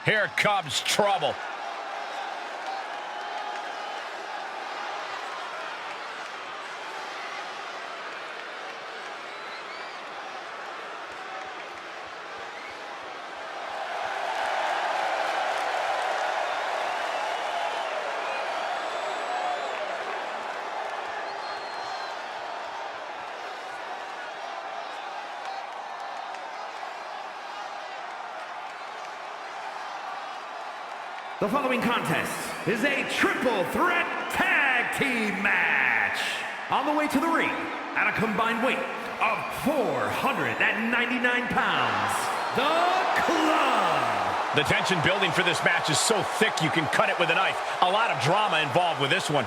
Here comes trouble. The following contest is a triple threat tag team match. On the way to the ring, at a combined weight of 499 pounds, the Club. The tension building for this match is so thick you can cut it with a knife. A lot of drama involved with this one.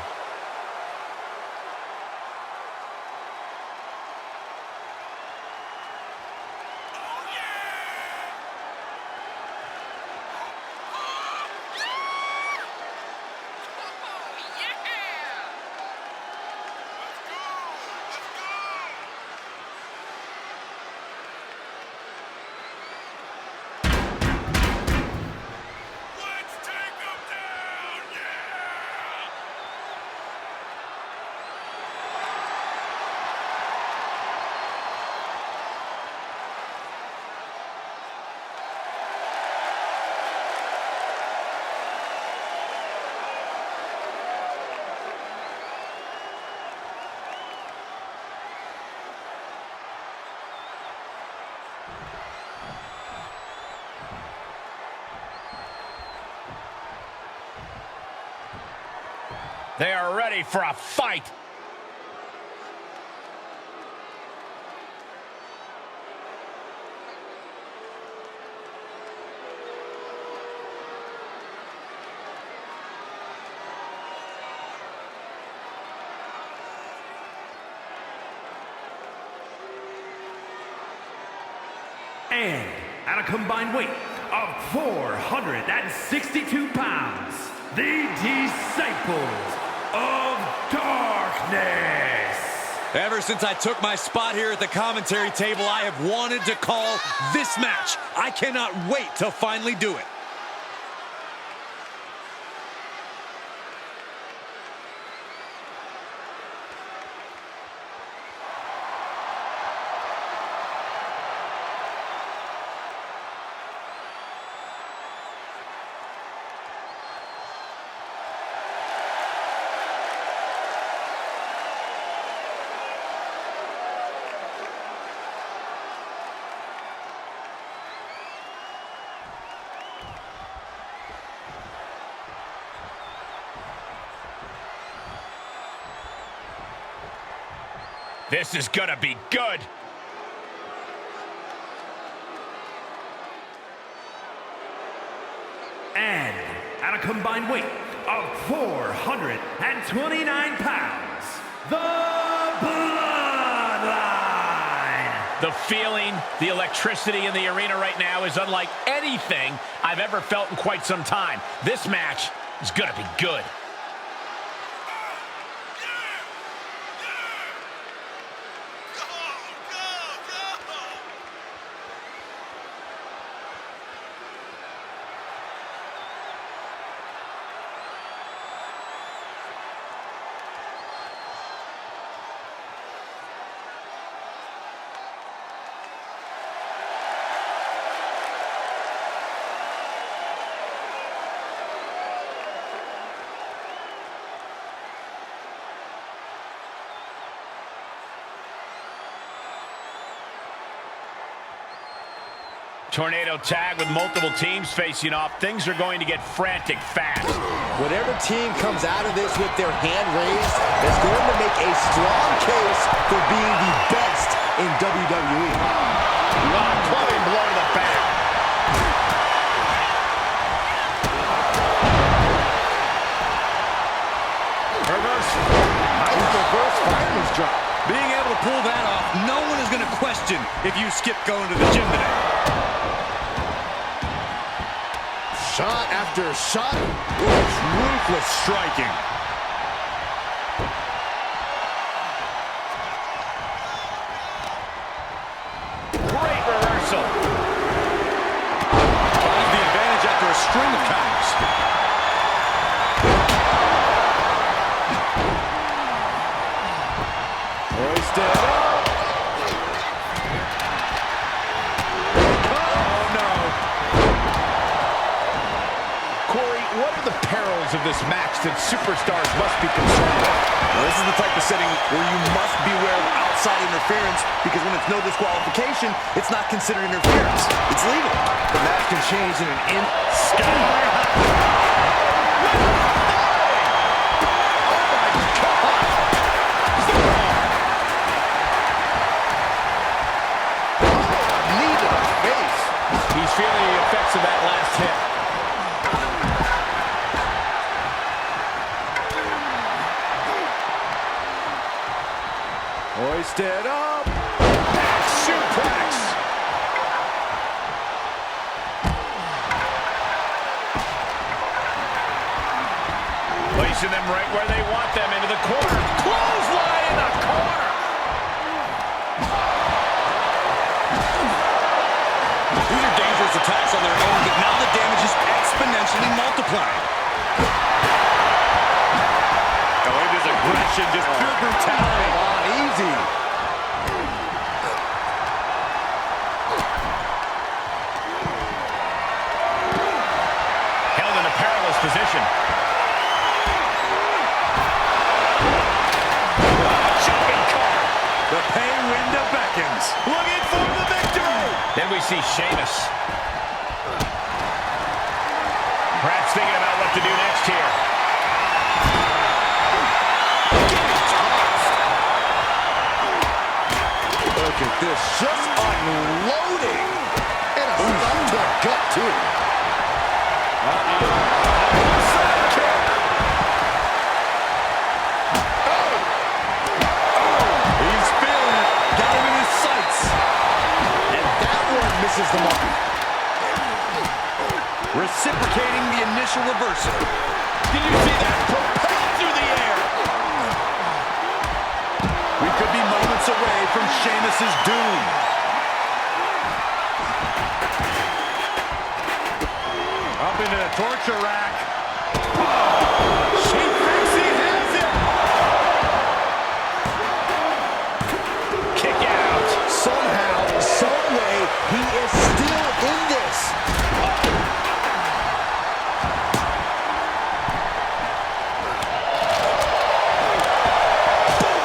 They are ready for a fight. And at a combined weight of 462 pounds, the Disciples of Darkness. Ever since I took my spot here at the commentary table, I have wanted to call this match. I cannot wait to finally do it. This is gonna be good. And at a combined weight of 429 pounds, the Bloodline. The feeling, the electricity in the arena right now is unlike anything I've ever felt in quite some time. This match is gonna be good. Tornado tag with multiple teams facing off. Things are going to get frantic fast. Whatever team comes out of this with their hand raised is going to make a strong case for being the best in WWE. Clubbing blow to the back. Reverse. Nice reverse fireman's drop. Being able to pull that off, no one is going to question if you skip going to the gym today. Shot after shot. It's ruthless striking. Great reversal. Finds the advantage after a string of counters. Hoisted up. Oh, no. Corey, what are the perils of this match that superstars must be concerned with? Now, this is the type of setting where you must beware of outside interference, because when it's no disqualification, it's not considered interference. It's legal. The match can change in an instant. He's feeling the effects of that last hit. Hoisted up. Back suplex. Placing them right where they want them, into the corner. Clothesline in the corner. These are dangerous attacks on their own, but now the damage is exponentially multiplying. Oh, it is aggression, just pure brutality. Come on, easy. Held in a perilous position. Jumping car. The pay window beckons. Looking for the victory. Then we see Sheamus. Perhaps thinking about what to do next here. Look at this, just unloading. And a stop to the gut, too. He's feeling it. Got him in his sights. And that one misses the mark. Reciprocating the initial reversal. Did you see that? Propelled through the air. We could be moments away from Sheamus's doom. Up into the torture rack. She thinks he has it. Kick out. Somehow, some way, he is still in this.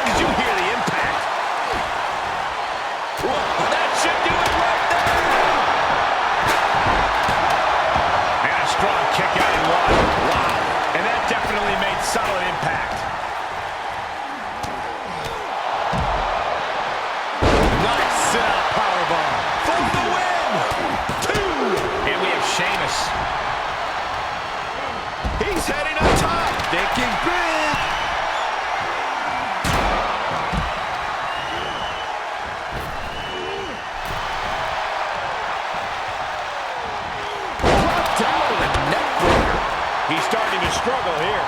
Did you hear the impact? That should do it right there. And a strong kick out in one. Wow. And that definitely made solid impact. Nice sit-out powerbomb. For the win. 2. And we have Sheamus. He's heading up top. Thinking big. Down to the neck breaker. He's starting to struggle here.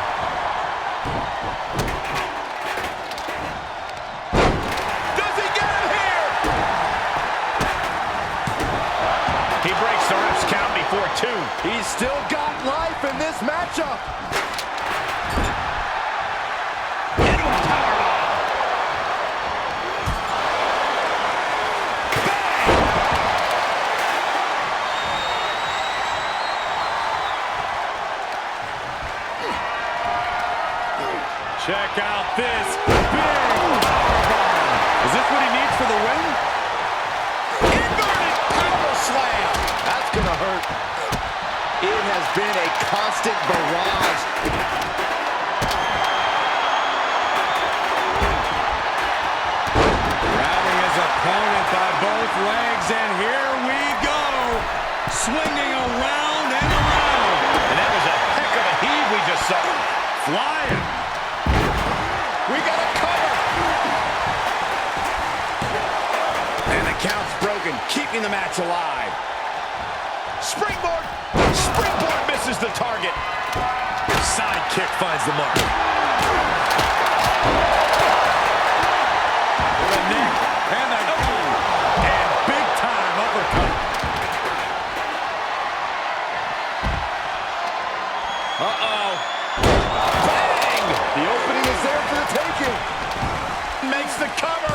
Does he get him here? He breaks the ref's count before 2. He's still got life in this matchup. Into a powerbomb. Check out this big powerbomb. Is this what he needs for the win? Inverted power slam. That's gonna hurt. It has been a constant barrage. Grabbing his opponent by both legs, and here we go. Swinging around and around. And that was a heck of a heave we just saw. Flying. We got a cover. And keeping the match alive. Springboard! Springboard misses the target. Side kick finds the mark. The neck and the and big time uppercut. Uh-oh. Bang! The opening is there for the taking. Makes the cover.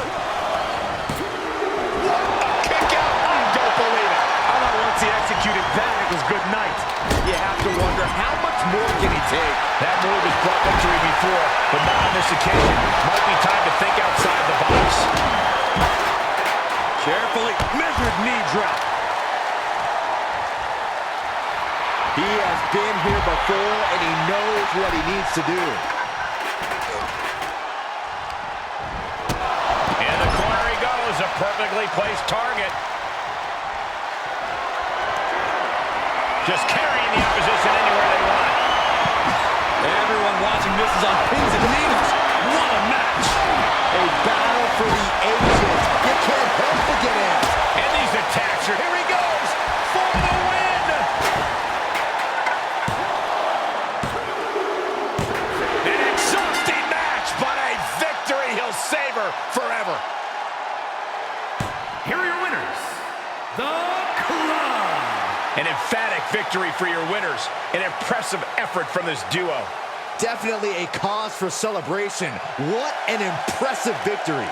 What a kick out. I don't believe it. I thought once he executed that, it was good night. You have to wonder, how much more can he take? That move has brought victory before, but not on this occasion. Might be time to think outside the box. Carefully measured knee drop. He has been here before, and he knows what he needs to do. In the corner he goes, a perfectly placed target. Just carrying the opposition anywhere they want. Everyone watching this is on pins and needles. What a match! A battle for the ages. You can't help but get in. And these attacks are... Here he goes for the win. An exhausting match, but a victory he'll savor forever. Here are your winners, the Club. An emphatic victory for your winners. An impressive effort from this duo. Definitely a cause for celebration. What an impressive victory.